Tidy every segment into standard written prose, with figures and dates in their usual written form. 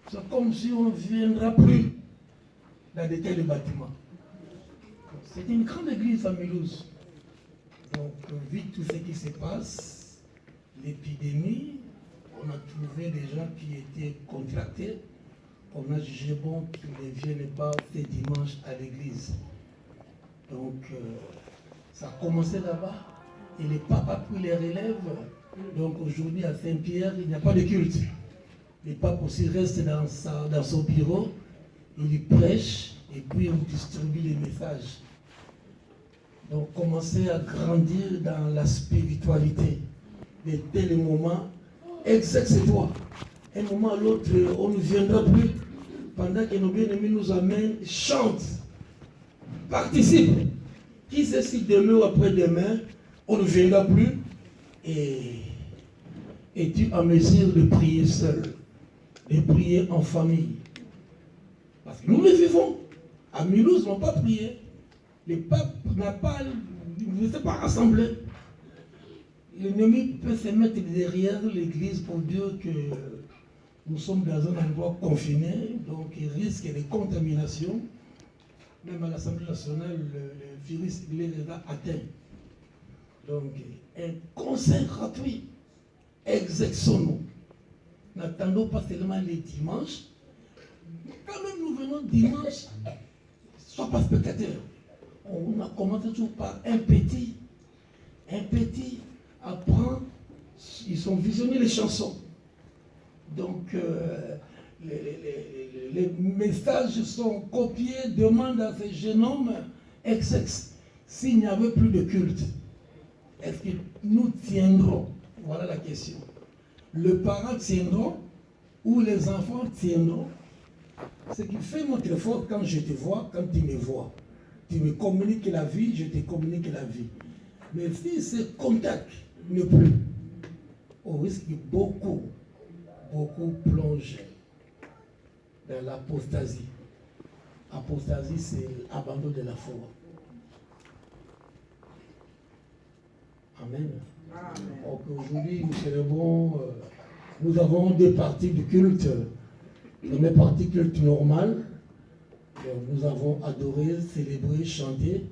C'est comme si on ne viendra plus dans des tels bâtiments. C'est une grande église à Mulhouse. Donc, vu tout ce qui se passe, l'épidémie, on a trouvé des gens qui étaient contractés. On a jugé bon qu'ils ne viennent pas ce dimanche à l'église. Donc, ça a commencé là-bas. Et les papes a pris les relèves. Donc, aujourd'hui, à Saint-Pierre, il n'y a pas de culte. Les papes aussi restent dans son bureau. Il prêche et puis on distribue les messages. Donc, commencer à grandir dans la spiritualité. De tels moments, exerce-toi. Un moment à l'autre, on ne viendra plus. Pendant que nos bien-aimés nous amènent, chante, participe. Qui sait si demain ou après-demain, on ne viendra plus et es-tu en mesure de prier seul, de prier en famille? Parce que nous le vivons. À Mulhouse, ils n'ont pas prié. Les papes ne s'est pas rassemblé. L'ennemi peut se mettre derrière l'église pour dire que nous sommes dans un endroit confiné, donc il risque des contaminations. Même à l'Assemblée nationale, le virus les a atteints. Donc, un conseil gratuit. Exerçons-nous. N'attendons pas seulement les dimanches. Quand même nous venons dimanche, sois pas spectateur. On a commencé toujours par un petit. Un petit apprend, ils ont visionné les chansons. Donc, les messages sont copiés, demandent à ces jeunes hommes, s'il n'y avait plus de culte, est-ce que nous tiendrons? Voilà la question. Le parent tiendra ou les enfants tiendront? Ce qui fait notre effort quand je te vois, quand tu me vois. Tu me communiques la vie, je te communique la vie. Mais si ce contact n'est plus, on risque beaucoup plongent dans l'apostasie. Apostasie, c'est l'abandon de la foi. Amen. Donc aujourd'hui, nous célébrons, nous avons deux parties du culte. La première partie, culte normal. Nous avons adoré, célébré, chanté,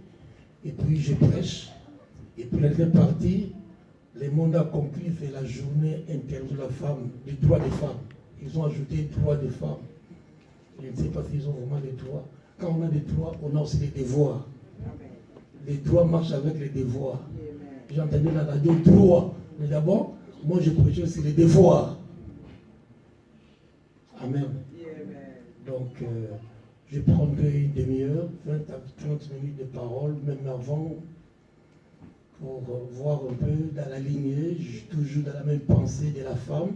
et puis je prêche. Et puis la deuxième partie, le monde accompli, c'est la journée internationale de la femme, les droits des femmes. Ils ont ajouté droits des femmes. Je ne sais pas s'ils ont vraiment des droits. Quand on a des droits, on a aussi des devoirs. Les droits marchent avec les devoirs. J'ai entendu la radio droit. Mais d'abord, moi je prêche aussi les devoirs. Amen. Donc, je prendrai une demi-heure, 20 à 30 minutes de parole, même avant, pour voir un peu dans la lignée, toujours dans la même pensée de la femme.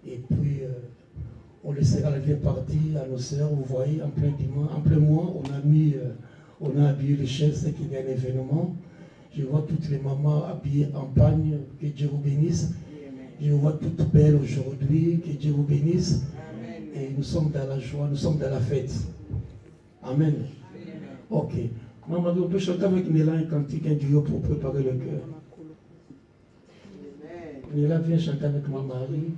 Et puis, on laissera la deuxième partie à nos sœurs. Vous voyez, en plein mois, on a habillé les chaises, c'est qu'il y a un événement. Je vois toutes les mamans habillées en pagne, que Dieu vous bénisse. Je vous vois toutes belles aujourd'hui, que Dieu vous bénisse. Et nous sommes dans la joie, nous sommes dans la fête. Amen. Ok. Maman, on peut chanter avec Néla un cantique, un duo pour préparer le cœur. Néla vient chanter avec ma mari.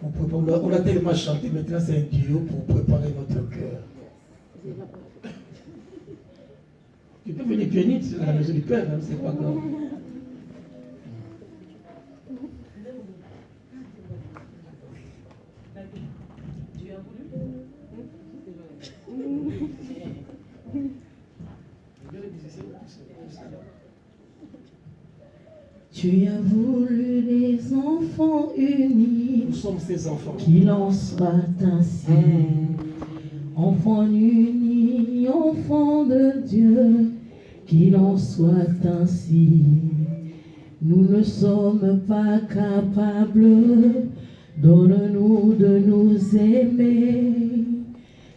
On a tellement chanté, maintenant c'est un duo pour préparer notre cœur. Tu peux venir pianiste à la maison du Père, hein, c'est pas grave. Tu as voulu des enfants unis. Nous sommes ces enfants. Qu'il en soit ainsi. Enfants unis, enfants de Dieu. Qu'il en soit ainsi. Nous ne sommes pas capables. Donne-nous de nous aimer.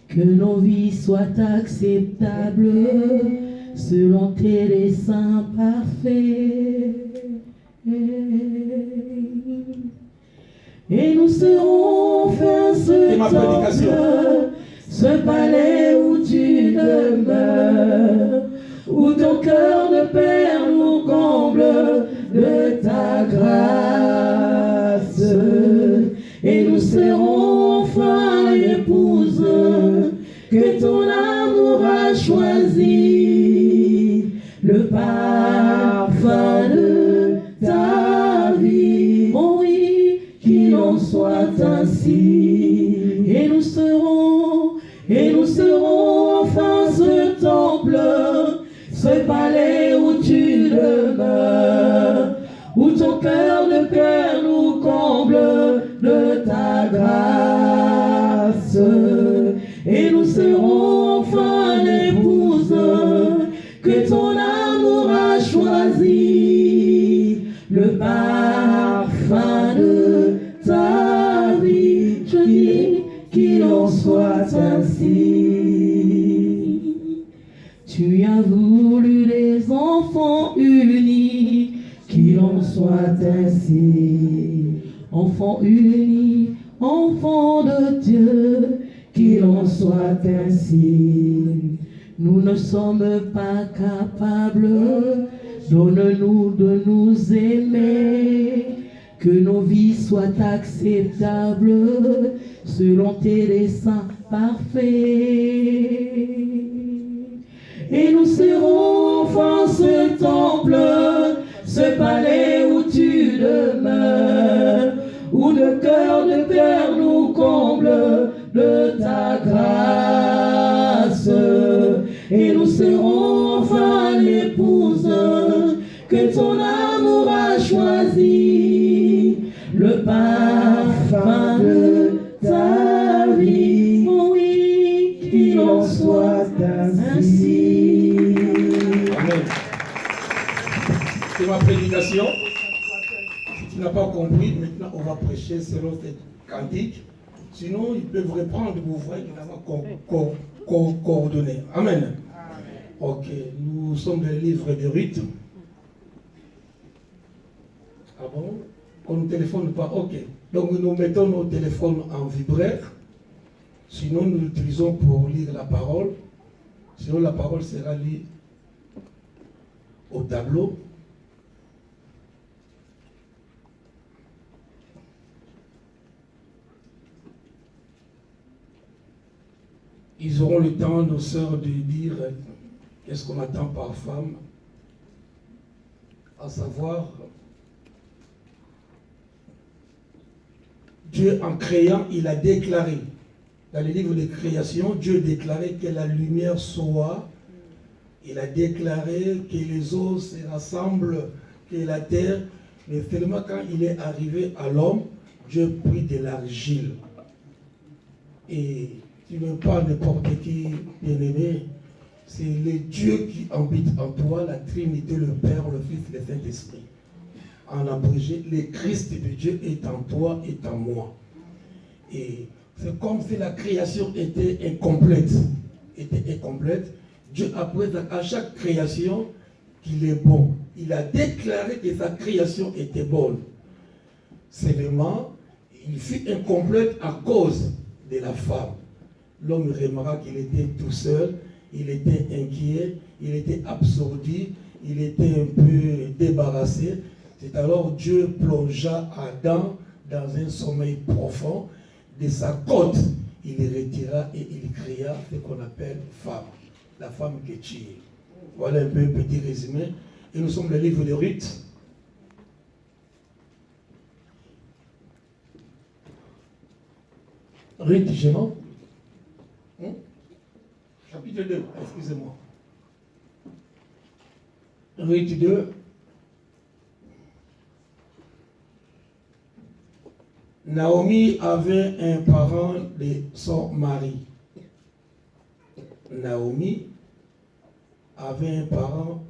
Que nos vies soient acceptables selon tes desseins parfaits. Et nous serons faire ce temple, ce palais où tu demeures, où ton cœur de Père nous comble de ta grâce. Et nous serons enfin les que ton amour a choisi le parfum de ta vie. Oh oui, qu'il en soit ainsi. Et nous serons enfin ce temple, ce palais où tu demeures, où ton cœur de cœur nous comble de ta grâce. Et nous serons enfin l'épouse que ton amour a choisi, le parfum de ta vie. Je dis qu'il en soit ainsi. Tu as voulu des enfants unis, qu'il en soit ainsi. Enfants unis, enfants de Dieu, qu'il en soit ainsi. Nous ne sommes pas capables, donne-nous de nous aimer, que nos vies soient acceptables selon tes desseins parfaits. Et nous serons enfin ce temple, ce palais où tu demeures, où de cœur nous comble de ta grâce. Et nous serons enfin l'épouse que ton amour a choisi, le parfum de ta vie. Oh oui, qu'il en soit ainsi. Amen. C'est ma prédication. Si tu n'as pas compris, maintenant on va prêcher selon cette cantique. Sinon, ils peuvent reprendre, vous voyez qu'il n'a pas coordonné. Amen. Ok, nous sommes dans le livre de Ruth. Ah bon? On ne téléphone pas? Ok. Donc nous mettons nos téléphones en vibraire. Sinon, nous l'utilisons pour lire la parole. Sinon, la parole sera lue au tableau. Ils auront le temps, nos sœurs, de dire qu'est-ce qu'on attend par femme, à savoir, Dieu en créant, il a déclaré, dans le livre de création, Dieu déclarait que la lumière soit, il a déclaré que les eaux se rassemblent, que la terre, mais seulement quand il est arrivé à l'homme, Dieu prit de l'argile. Et tu ne veux pas n'importe qui, bien-aimé, c'est le Dieu qui habite en toi, la Trinité, le Père, le Fils et le Saint-Esprit. En abrégé, le Christ de Dieu est en toi, est en moi. Et c'est comme si la création était incomplète. Dieu, après, à chaque création, qu'il est bon. Il a déclaré que sa création était bonne. Seulement, il fut incomplète à cause de la femme. L'homme remarquera qu'il était tout seul, il était inquiet, il était absourdi, il était un peu débarrassé. C'est alors Dieu plongea Adam dans un sommeil profond. De sa côte, il retira et il créa ce qu'on appelle femme. La femme qui est tuée. Voilà un peu un petit résumé. Et nous sommes dans le livre de Ruth. Ruth, Géant. Chapitre 2, excusez-moi. Ruth 2. Naomi avait un parent de son mari. Naomi avait un parent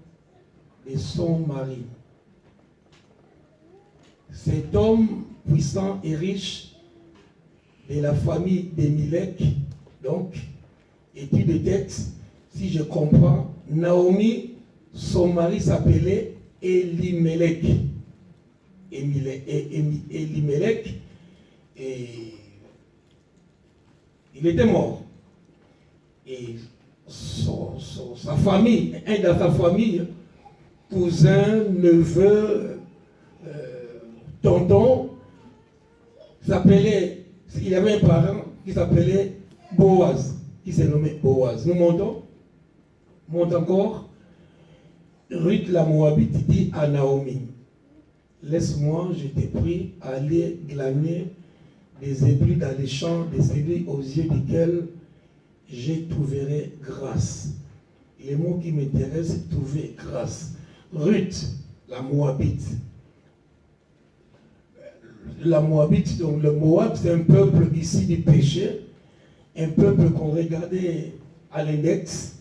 de son mari. Cet homme puissant et riche de la famille d'Émilec, donc, étude de tête, si je comprends, Naomi, son mari s'appelait Elimelech. Elimelech, et il était mort. Et sa famille, un de sa famille, cousin, neveu, tonton, s'appelait, il avait un parent qui s'appelait Boaz. qui s'est nommé Boaz. Nous montons. Monte encore. Ruth la Moabite dit à Naomi, laisse-moi, je t'ai pris, aller glaner des épis dans les champs de celui aux yeux duquel je trouverai grâce. Les mots qui m'intéressent, trouver grâce. Ruth, la Moabite. La Moabite, donc le Moab, c'est un peuple ici du péché, un peuple qu'on regardait à l'index.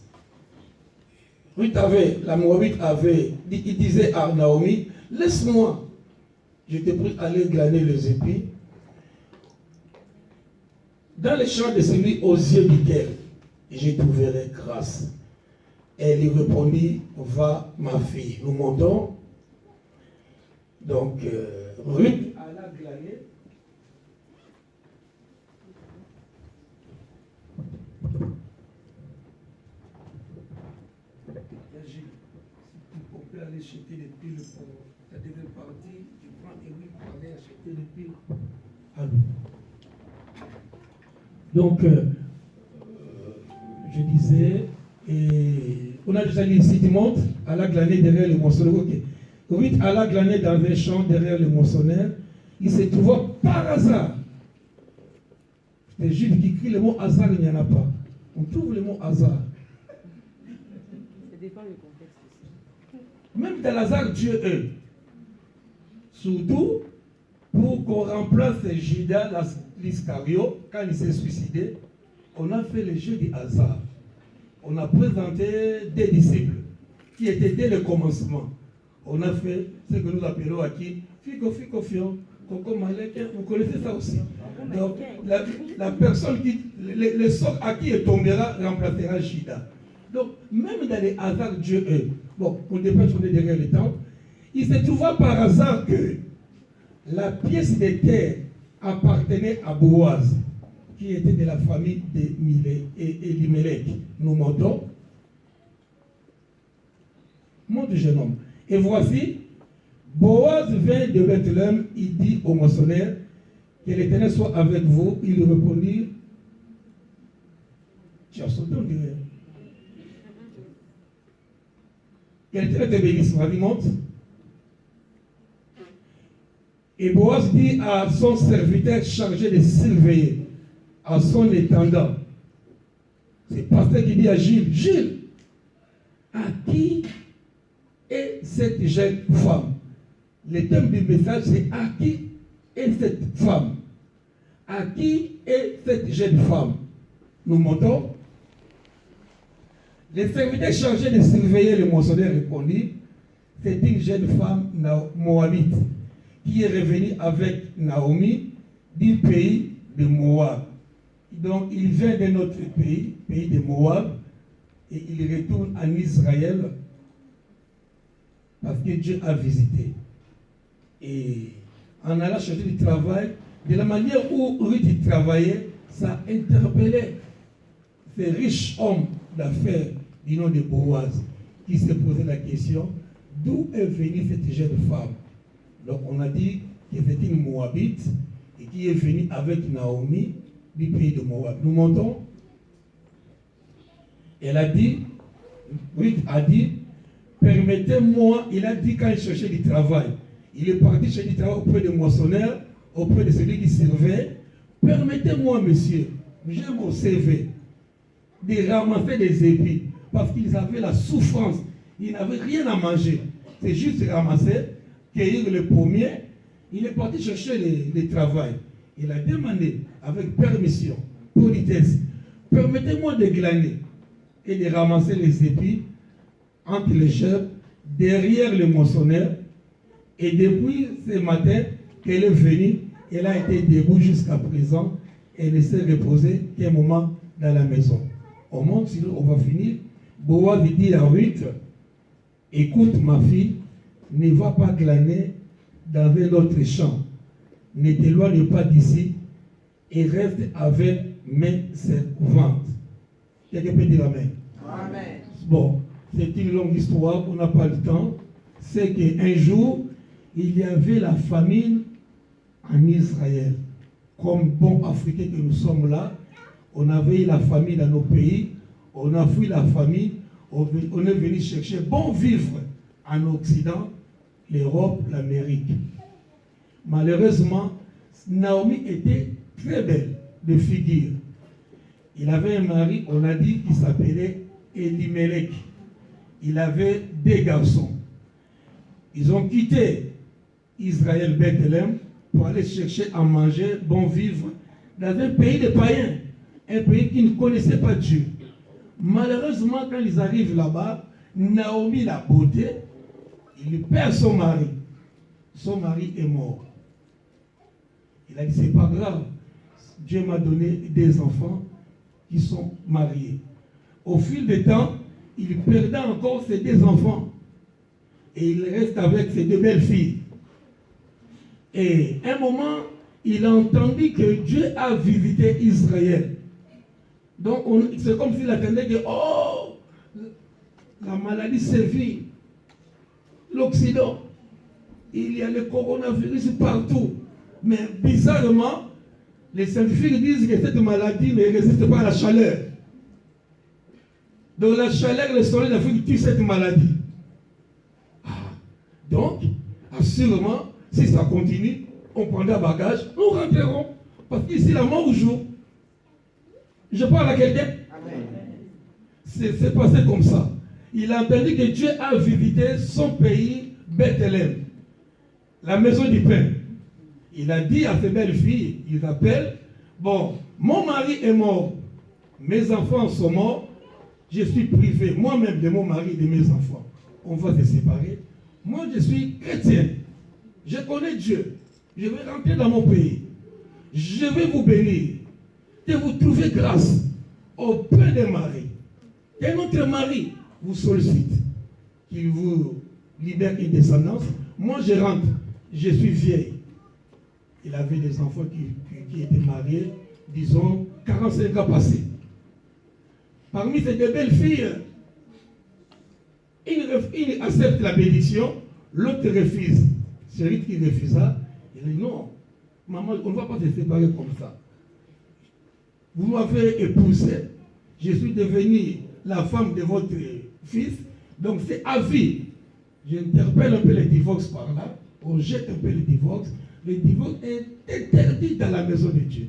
Ruth avait, la Moabite avait, il disait à Naomi, laisse-moi, je te prie aller glaner les épis dans les champs de celui aux yeux duquel je trouverai grâce. Elle lui répondit, va ma fille. Nous montons. Donc, Ruth alla glaner. On peut aller acheter des piles pour la deuxième partie. Tu prends Eric pour aller acheter des piles. Allô. Donc, je disais, et on a déjà dit ici, tu montes, à la glaner derrière le moissonneur. Ok. Ruth alla glaner dans un champ derrière le moissonneur. Il se trouva par hasard. Les Juifs qui crient le mot hasard, il n'y en a pas. On trouve le mot hasard. Ça dépend du contexte aussi. Même dans hasard, Dieu est. Surtout pour qu'on remplace Judas l'Iscariote, quand il s'est suicidé, on a fait le jeu du hasard. On a présenté des disciples qui étaient dès le commencement. On a fait ce que nous appelons acquis, Fico Fion, Coco Malek, vous connaissez ça aussi. Donc, la personne qui, le sort à qui il tombera, remplacera Judas. Donc, même dans les hasards, Dieu est. Bon, on dépêche, on est derrière le temps. Il se trouva par hasard que la pièce de terre appartenait à Boaz, qui était de la famille d'Elimelech. Nous montons. Monte, jeune homme. Et voici, Boaz vint de Bethléem, il dit au moissonneur, que l'Éternel soit avec vous. Il lui répondit, tu as sauté, on dirait. Que l'Éternel te bénisse. Vas-y, monte. Et Boaz dit à son serviteur chargé de surveiller, à son étendard, c'est le pasteur qui dit à Gilles, Gilles, à qui est cette jeune femme? Le thème du message, c'est à qui est cette femme? À qui est cette jeune femme? Nous montons. Le serviteur chargé de surveiller le moissonneur répondit, c'est une jeune femme moabite qui est revenue avec Naomi du pays de Moab. Donc il vient de notre pays, pays de Moab, et il retourne en Israël parce que Dieu a visité. Et en allant chercher du travail, de la manière où Ruth travaillait, ça interpellait ces riches hommes d'affaires du nom de Boaz qui se posaient la question, d'où est venue cette jeune femme? Donc on a dit que c'était une Moabite et qui est venue avec Naomi du pays de Moab. Nous montons. Elle a dit, Ruth a dit, permettez-moi, il a dit quand il cherchait du travail, il est parti chercher du travail auprès des moissonneurs, auprès de celui qui servait. Permettez-moi, monsieur, j'ai mon CV, de ramasser des épis, parce qu'ils avaient la souffrance, ils n'avaient rien à manger. C'est juste ramasser, cueillir le pommier. Il est parti chercher le travail. Il a demandé, avec permission, politesse, permettez-moi de glaner et de ramasser les épis entre les chèvres, derrière le moissonneur. Et depuis ce matin qu'elle est venue, elle a été debout jusqu'à présent. Elle s'est reposée qu'un moment dans la maison. On monte, sinon on va finir. Boaz dit à Ruth, écoute ma fille, ne va pas glaner dans un autre champ. Ne t'éloigne pas d'ici et reste avec mes servantes. Quelqu'un peut dire Amen. Amen. Bon, c'est une longue histoire, on n'a pas le temps. C'est qu'un jour, il y avait la famine en Israël. Comme bons Africains que nous sommes là, On avait eu la famille dans nos pays, on a fui la famille, on est venu chercher bon vivre en Occident, l'Europe, l'Amérique. Malheureusement, Naomi était très belle de figure. Il avait un mari, on a dit, qui s'appelait Elimelech. Il avait 2 garçons. Ils ont quitté Israël, Bethléem, pour aller chercher à manger, bon vivre, dans un pays de païens, un pays qui ne connaissait pas Dieu. Malheureusement, quand ils arrivent là-bas, Naomi, la beauté, il perd son mari. Son mari est mort. Il a dit, c'est pas grave. Dieu m'a donné des enfants qui sont mariés. Au fil du temps, il perdait encore ses 2 enfants. Et il reste avec ses 2 belles filles. Et un moment, il a entendu que Dieu a visité Israël. Donc, c'est comme s'il attendait que, oh, la maladie sévit. L'Occident, il y a le coronavirus partout. Mais bizarrement, les scientifiques disent que cette maladie ne résiste pas à la chaleur. Donc la chaleur, le soleil d'Afrique tue cette maladie. Donc, assurément, si ça continue, on prendra bagage, nous rentrerons. Parce qu'ici, la mort joue. Je parle à quelqu'un. C'est passé comme ça. Il a entendu que Dieu a visité son pays, Bethléem, la maison du pain. Il a dit à ses belles filles, ils appellent, bon, mon mari est mort, mes enfants sont morts, je suis privé moi-même de mon mari et de mes enfants. On va se séparer. Moi, je suis chrétien. Je connais Dieu. Je vais rentrer dans mon pays. Je vais vous bénir. Que vous trouvez grâce auprès des maris. Que notre mari vous sollicite. Qu'il vous libère une descendance. Moi, je rentre. Je suis vieille. Il avait des enfants qui étaient mariés, disons, 45 ans passés. Parmi ces 2 belles filles, une accepte la bénédiction, l'autre refuse. Celui qui refusa, il dit non, maman, on ne va pas se séparer comme ça. Vous m'avez épousé, je suis devenue la femme de votre fils, donc c'est à vie. J'interpelle un peu le divorce par là, on jette un peu le divorce. Le divorce est interdit dans la maison de Dieu.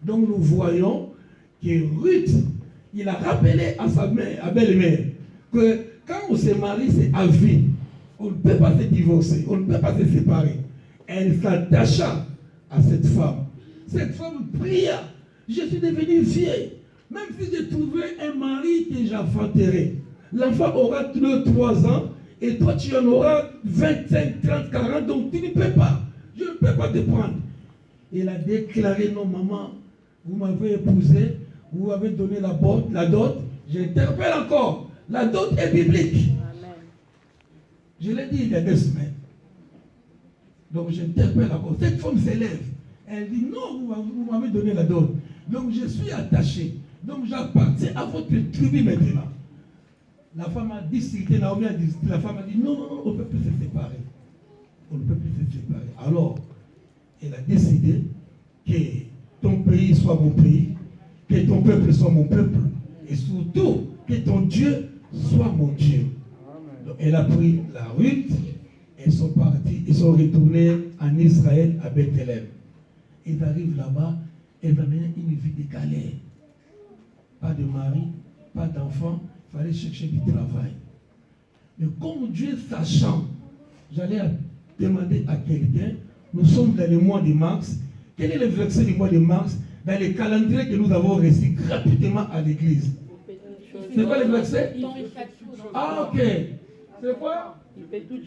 Donc nous voyons que Ruth, il a rappelé à sa mère, à belle-mère, que quand on se marie, c'est à vie. On ne peut pas se divorcer, on ne peut pas se séparer. Elle s'attacha à cette femme. Cette femme pria. Je suis devenue vieille. Même si j'ai trouvé un mari que j'enfanterai, l'enfant aura 3 ans et toi tu en auras 25, 30, 40, donc tu ne peux pas. Je ne peux pas te prendre. Il a déclaré, non maman, vous m'avez épousé, vous m'avez donné la dot, j'interpelle encore. La dot est biblique. Amen. Je l'ai dit il y a 2 semaines. Donc j'interpelle encore. Cette femme s'élève. Elle dit, non, vous m'avez donné la dot. Donc je suis attaché. Donc j'appartiens à votre tribu maintenant. La femme a discuté, Naomi a discuté. La femme a dit, non, on ne peut plus se séparer. On ne peut plus se séparer. Alors, elle a décidé que ton pays soit mon pays, que ton peuple soit mon peuple, et surtout que ton Dieu soit mon Dieu. Amen. Donc, elle a pris la route, ils sont partis, ils sont retournés en Israël, à Bethléem. Ils arrivent là-bas, ils amènent une vie décalée. Pas de mari, pas d'enfant, il fallait chercher du travail. Mais comme Dieu sachant, j'allais demander à quelqu'un, nous sommes dans le mois de mars, quel est le verset du mois de mars dans les calendriers que nous avons reçus gratuitement à l'église? C'est quoi le verset? Ah, ok. C'est quoi?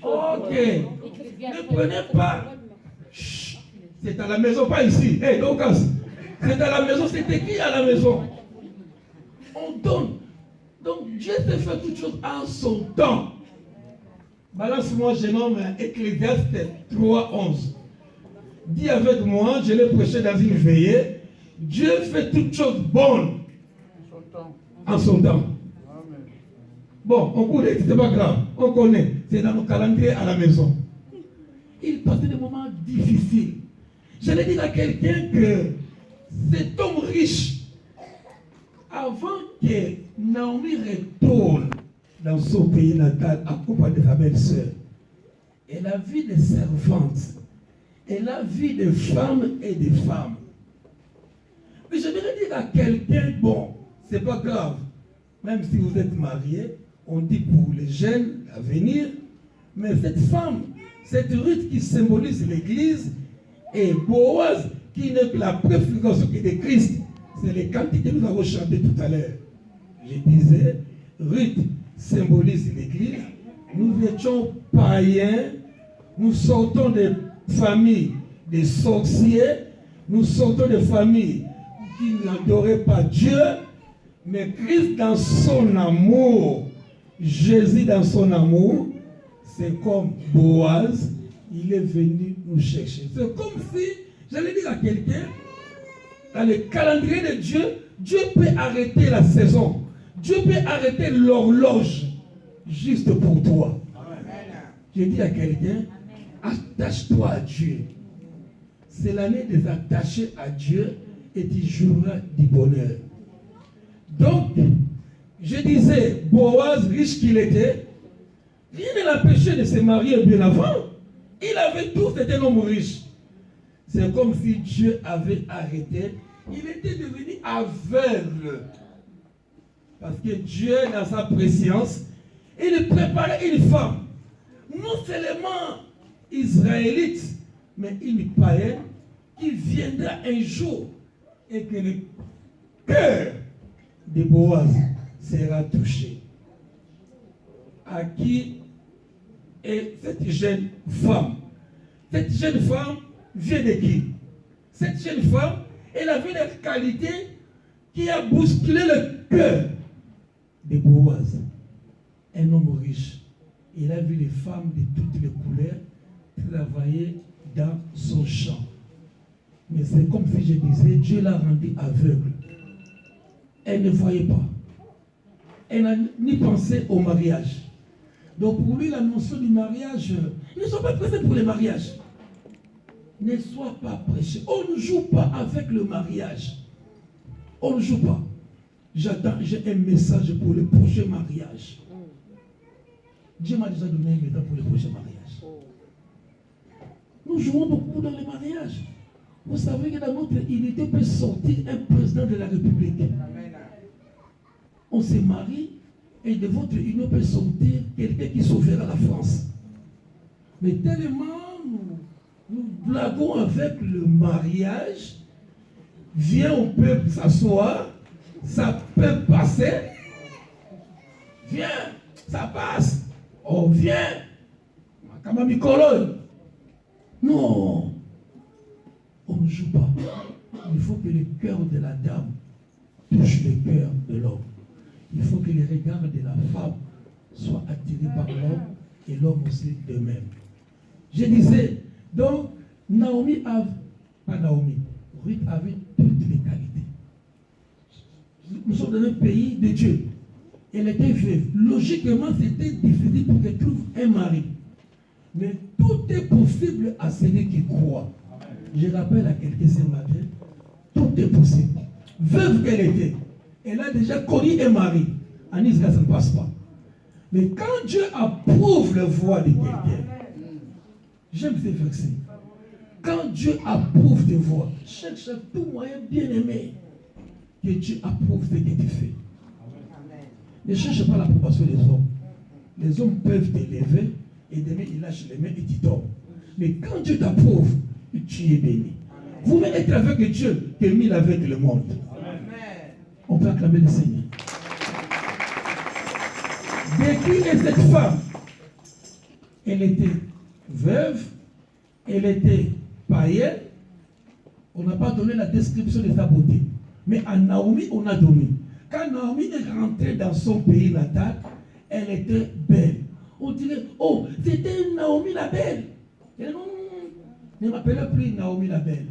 Ok. Ne prenez pas. Chut. C'est à la maison, pas ici. Hé, Docas. C'est à la maison, c'est écrit à la maison. On donne. Donc Dieu peut faire toutes choses en son temps. Balance-moi, je nomme Ecclésiaste 3:11. Dis avec moi, je l'ai prêché dans une veillée. Dieu fait toutes choses bonnes en son temps. Bon, on connaît, c'est pas grave. On connaît. C'est dans nos calendriers à la maison. Il passait des moments difficiles. J'allais dire à quelqu'un que cet homme riche, avant que Naomi retourne dans son pays natal, accompagnée de sa belle-sœur, elle a vu des servantes, elle a vu des femmes et des femmes. Mais je voudrais dire à quelqu'un, bon, c'est pas grave, même si vous êtes marié, on dit pour les jeunes à venir, mais cette femme, cette Ruth qui symbolise l'Église, et Boaz qui n'est que la préfiguration de Christ, c'est les cantiques que nous avons chantés tout à l'heure. Je disais, Ruth symbolise l'Église, nous étions païens, nous sortons des familles des sorciers, nous sortons des familles qui n'adoraient pas Dieu, mais Christ dans son amour, Jésus dans son amour, c'est comme Boaz, il est venu nous chercher. C'est comme si, j'allais dire à quelqu'un, dans le calendrier de Dieu, Dieu peut arrêter la saison. Dieu peut arrêter l'horloge juste pour toi. Je dis à quelqu'un, attache-toi à Dieu. C'est l'année des attachés à Dieu et tu joueras du bonheur. Donc, je disais, Boaz, riche qu'il était, rien ne l'empêchait de se marier bien avant. Il avait tout, c'était un homme riche. C'est comme si Dieu avait arrêté. Il était devenu aveugle. Parce que Dieu, dans sa préscience, il préparait une femme. Non seulement israélite, mais une païenne qui viendra un jour et que le cœur de Boaz sera touché. À qui est cette jeune femme? Cette jeune femme vient de qui? Cette jeune femme, elle avait des qualités qui a bousculé le cœur de Boaz. Un homme riche. Il a vu les femmes de toutes les couleurs travailler dans son champ. Mais c'est comme si je disais, Dieu l'a rendu aveugle. Elle ne voyait pas. Elle n'a ni pensé au mariage. Donc pour lui, la notion du mariage, ils ne sont pas pressés pour le mariage. Ne sois pas prêché. On ne joue pas avec le mariage. On ne joue pas. J'attends, j'ai un message pour le prochain mariage. Dieu m'a déjà donné un message pour le prochain mariage. Nous jouons beaucoup dans les mariages. Vous savez que dans notre unité peut sortir un président de la République. On se marie et de votre union peut sortir quelqu'un qui sauvera la France. Mais tellement nous blaguons avec le mariage, viens, on peut s'asseoir, ça peut passer, viens, ça passe, on vient, non, on ne joue pas. Il faut que le cœur de la dame touche le cœur de l'homme. Il faut que les regards de la femme soient attirés par l'homme et l'homme aussi de même. Je disais, donc, Ruth avait toutes les qualités. Nous sommes dans un pays de Dieu. Elle était veuve. Logiquement, c'était difficile pour qu'elle trouve un mari. Mais tout est possible à celui qui croit. Je rappelle à quelqu'un ce matin, tout est possible. Veuve qu'elle était, elle a déjà connu un mari. En Israël, ça ne passe pas. Mais quand Dieu approuve la voix de quelqu'un, j'aime ces versets. Quand Dieu approuve tes voix, cherche tout moyen bien aimé que Dieu approuve ce que tu fais. Ne cherche pas l'approbation des hommes. Les hommes peuvent t'élever et demain ils lâchent les mains et tu tombes. Mais quand Dieu t'approuve, tu es béni. Vous pouvez être avec Dieu que mille avec le monde. On peut acclamer le Seigneur. De qui est cette femme? Elle était veuve, elle était païenne. On n'a pas donné la description de sa beauté. Mais à Naomi, on a donné. Quand Naomi est rentrée dans son pays natal, elle était belle. On dirait, oh, c'était Naomi la belle. Et non, ne m'appelez plus Naomi la belle.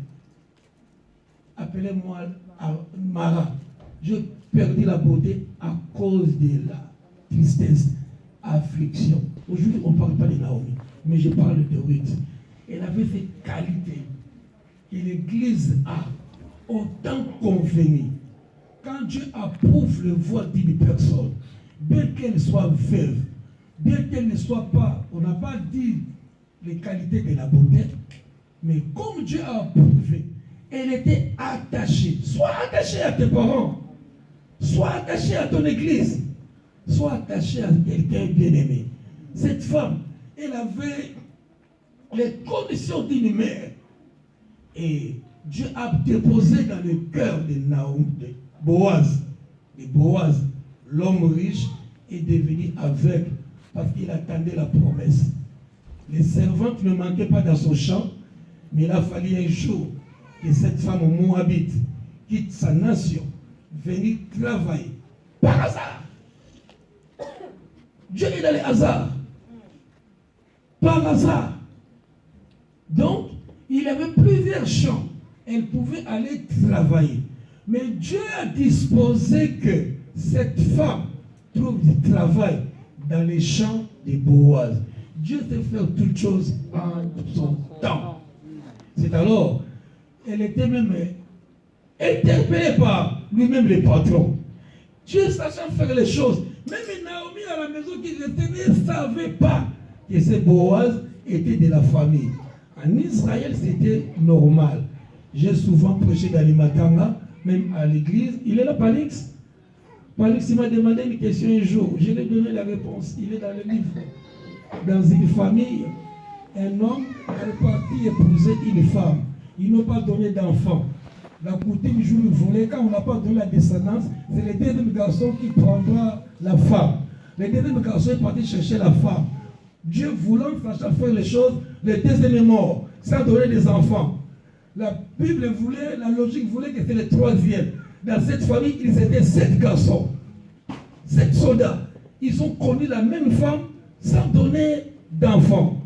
Appelez-moi Mara. Je perdis la beauté à cause de la tristesse, affliction. Aujourd'hui, on ne parle pas de Naomi, mais je parle de Ruth. Elle avait ces qualités que l'Église a autant convenu. quand Dieu approuve le voile d'une personne, bien qu'elle soit veuve, bien qu'elle ne soit pas, on n'a pas dit les qualités de la beauté, mais comme Dieu a approuvé, elle était attachée. Sois attachée à tes parents, sois attachée à ton église, sois attachée à quelqu'un bien-aimé. Cette femme, elle avait les conditions d'une mère. Et Dieu a déposé dans le cœur de Naomi, de Boaz, l'homme riche est devenu aveugle parce qu'il attendait la promesse. Les servantes ne manquaient pas dans son champ, mais il a fallu un jour que cette femme moabite quitte sa nation, venir travailler par hasard. Dieu est dans les hasards. Par hasard. Donc, il avait plusieurs champs. Elle pouvait aller travailler. Mais Dieu a disposé que cette femme trouve du travail dans les champs de Boaz. Dieu sait faire toutes choses en son temps. C'est alors, elle était même interpellée par lui-même le patron. Dieu sachant faire les choses. Même Naomi à la maison qui était ne savait pas que ce Boaz était de la famille. En Israël, c'était normal. J'ai souvent prêché dans les matanga, même à l'église. Il est là, Palix. Palix, il m'a demandé une question un jour. Je lui ai donné la réponse. Il est dans le livre. Dans une famille, un homme est parti épouser une femme. Ils n'ont pas donné d'enfant. La coutume joue le volet. Quand on n'a pas donné la descendance, c'est le deuxième garçon qui prendra la femme. Le deuxième garçon est parti chercher la femme. Dieu voulant faire les choses, le deuxième est mort, sans donner des enfants. La Bible voulait, la logique voulait que c'était le troisième. Dans cette famille, ils étaient 7 garçons, 7 soldats. Ils ont connu la même femme sans donner d'enfants.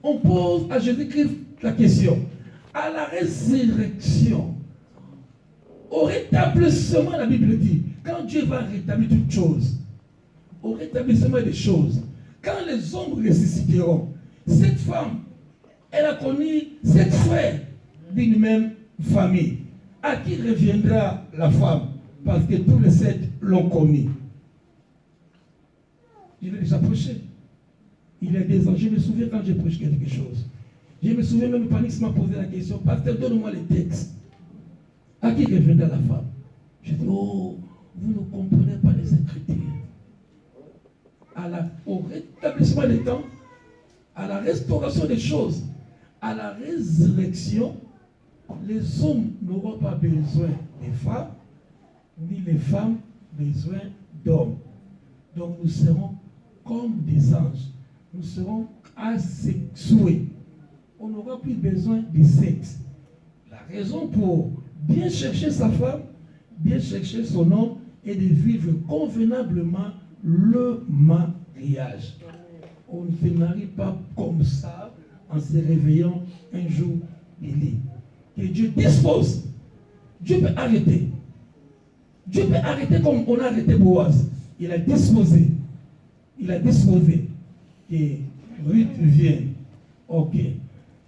On pose à Jésus-Christ la question. À la résurrection, au rétablissement, la Bible dit, quand Dieu va rétablir toutes choses, au rétablissement des choses, quand les hommes ressusciteront, cette femme, elle a connu 7 frères d'une même famille. À qui reviendra la femme? Parce que tous les 7 l'ont connu. Je l'ai déjà prêché. Il y a des ans, je me souviens quand j'ai prêché quelque chose. Je me souviens même, Panix m'a posé la question, pasteur, donne-moi les textes. À qui reviendra la femme? Je dis, oh, vous ne comprenez pas les Écritures. Au rétablissement des temps, à la restauration des choses, à la résurrection, les hommes n'auront pas besoin des femmes, ni les femmes besoin d'hommes. Donc nous serons comme des anges. Nous serons asexués. On n'aura plus besoin de sexe. La raison pour bien chercher sa femme, bien chercher son homme, est de vivre convenablement le mariage. On ne se marie pas comme ça en se réveillant un jour du lit. Que Dieu dispose. Dieu peut arrêter. Dieu peut arrêter comme on a arrêté Boaz. Il a disposé. Il a disposé que Ruth vienne. Ok.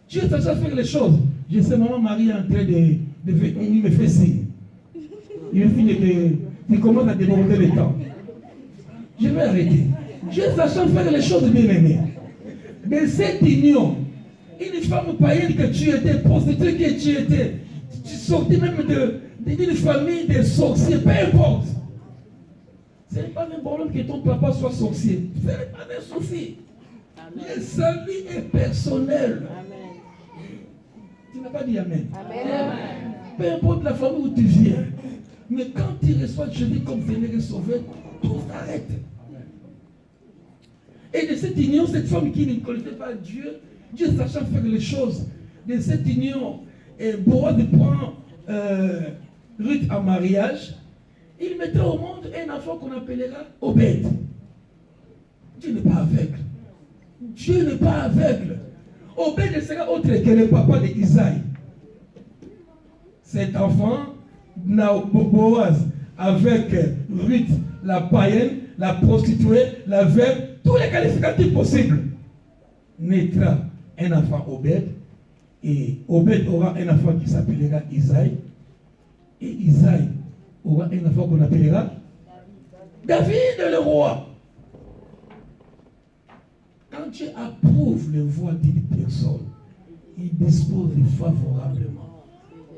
Dieu sait faire les choses. Je sais, maman Marie est en train il me fait signe. Il me fait il commence à déborder le temps. Je vais arrêter. Dieu sachant faire les choses bien aimées. De cette union, une femme païenne que tu étais, prostituée que tu étais, tu sortais même d'une famille de sorciers, peu importe. Ce n'est pas un problème que ton papa soit sorcier. Ce n'est pas un souci. Le salut est personnel. Amen. Tu n'as pas dit Amen. Amen. Peu importe la famille où tu viens. Mais quand tu reçois Jésus comme Seigneur et Sauveur, tout s'arrête. Et de cette union, cette femme qui ne connaissait pas Dieu, Dieu sachant faire les choses, de cette union, Boaz prend Ruth en mariage, il mettra au monde un enfant qu'on appellera Obed. Dieu n'est pas aveugle. Dieu n'est pas aveugle. Obed sera autre que le papa d'Isaïe. Cet enfant, Boaz, avec Ruth, la païenne, la prostituée, la veuve, tous les qualificatifs possibles, naîtra un enfant Obed, et Obed aura un enfant qui s'appellera Isaïe, et Isaïe aura un enfant qu'on appellera David le roi. Quand tu approuves les voix d'une personne, il dispose favorablement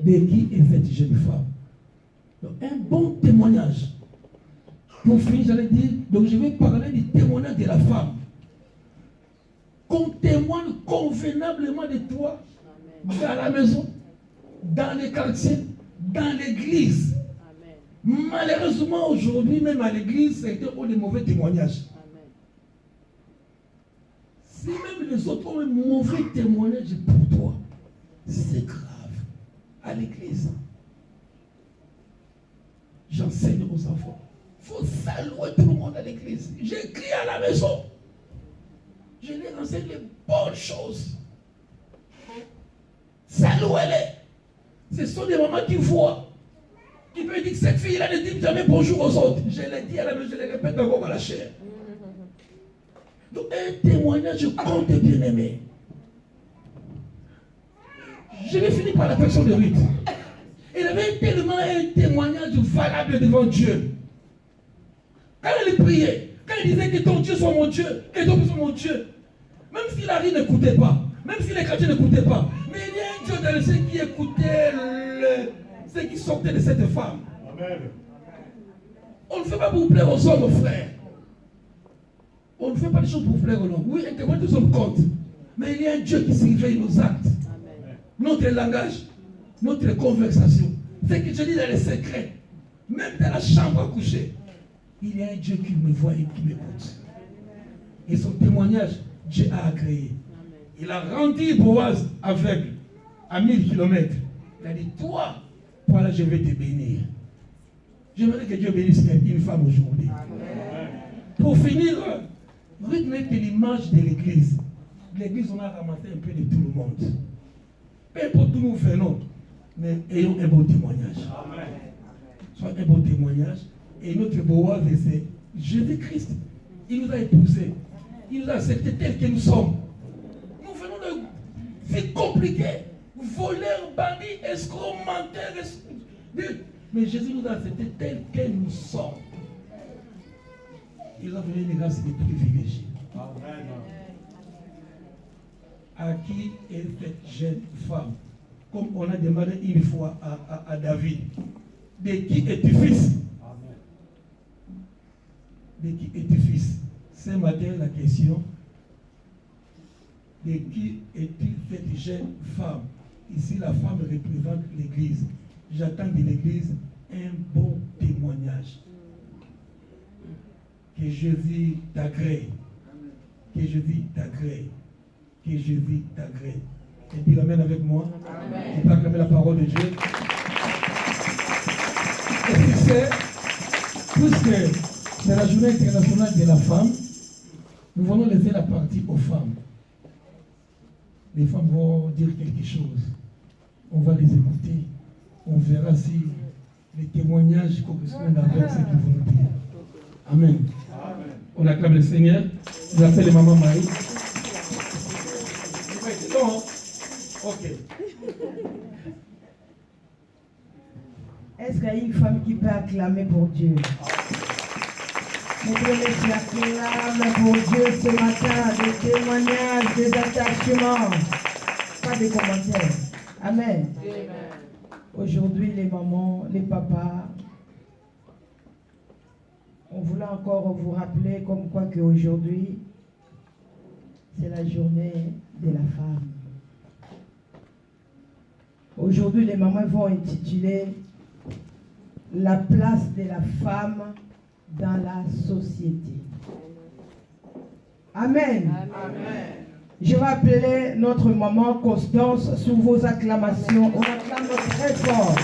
de qui est cette jeune femme. Donc, un bon témoignage. Pour finir, j'allais dire, donc je vais parler du témoignage de la femme. Qu'on témoigne convenablement de toi dans la maison, dans les quartiers, dans l'église. Malheureusement, aujourd'hui, même à l'église, c'est un des mauvais témoignages. Si même les autres ont un mauvais témoignage pour toi, c'est grave. À l'église, j'enseigne aux enfants. Il faut saluer tout le monde à l'église. J'écris à la maison. Je leur enseigne les bonnes choses. Saluez-les. Ce sont des mamans qui voient. Qui peuvent dire que cette fille-là ne dit jamais bonjour aux autres. Je l'ai dit à la maison, je le répète encore à la chair. Donc un témoignage compte, bien aimé. Je vais finir par la personne de Ruth. Elle avait tellement un témoignage valable devant Dieu. Quand elle priait, quand elle disait que ton Dieu soit mon Dieu, que ton Dieu soit mon Dieu, même si la vie n'écoutait pas, même si les chrétiens n'écoutaient pas, mais il y a un Dieu dans le ciel qui écoutait ce qui sortait de cette femme. Amen. On ne fait pas pour plaire aux hommes, frères. On ne fait pas des choses pour plaire aux hommes. Oui, un témoignage de son compte. Mais il y a un Dieu qui surveille nos actes. Amen. Notre langage, notre conversation. Ce que je dis dans les secrets, même dans la chambre à coucher, il y a un Dieu qui me voit et qui m'écoute. Et son témoignage, Dieu a agréé. Il a rendu Boaz aveugle à 1000 km. Il a dit, toi, voilà, je vais te bénir. J'aimerais que Dieu bénisse une femme aujourd'hui. Pour finir, Ruth n'est que l'image de l'église. L'église, on a ramassé un peu de tout le monde. Peu importe d'où nous venons, mais ayons un bon témoignage. Soit un bon témoignage. Et notre Boaz, c'est Jésus-Christ. Il nous a épousés. Il nous a acceptés tels que nous sommes. Nous venons de vie compliquée. Voleurs, bandits, escrocs, menteurs. Mais Jésus nous a acceptés tels que nous sommes. Il a donné une grâce de privilégiés. À qui est cette jeune femme? Comme on a demandé une fois à David. De qui es-tu fils? De qui es-tu fils? Ce matin, la question, de qui es-tu cette jeune femme? Ici, la femme représente l'église. J'attends de l'église un bon témoignage. Que Jésus t'agrée. Que Jésus t'agrée. Que Jésus t'agrée. Et dis amen avec moi. Tu peux acclamer la parole de Dieu. Et tu sais, puisque c'est la journée internationale de la femme, nous allons laisser la partie aux femmes. Les femmes vont dire quelque chose. On va les écouter. On verra si les témoignages correspondent avec ce qu'ils vont nous dire. Amen. On acclame le Seigneur. Je l'appelle les mamans Marie. Non. Ok. Est-ce qu'il y a une femme qui peut acclamer pour Dieu? Vous pouvez acclamer pour Dieu ce matin, des témoignages, des attachements. Pas de commentaires. Amen. Aujourd'hui, les mamans, les papas, on voulait encore vous rappeler comme quoi qu'aujourd'hui, c'est la journée de la femme. Aujourd'hui, les mamans vont intituler la place de la femme dans la société. Amen. Amen. Je vais appeler notre maman Constance sous vos acclamations. On acclame très fort.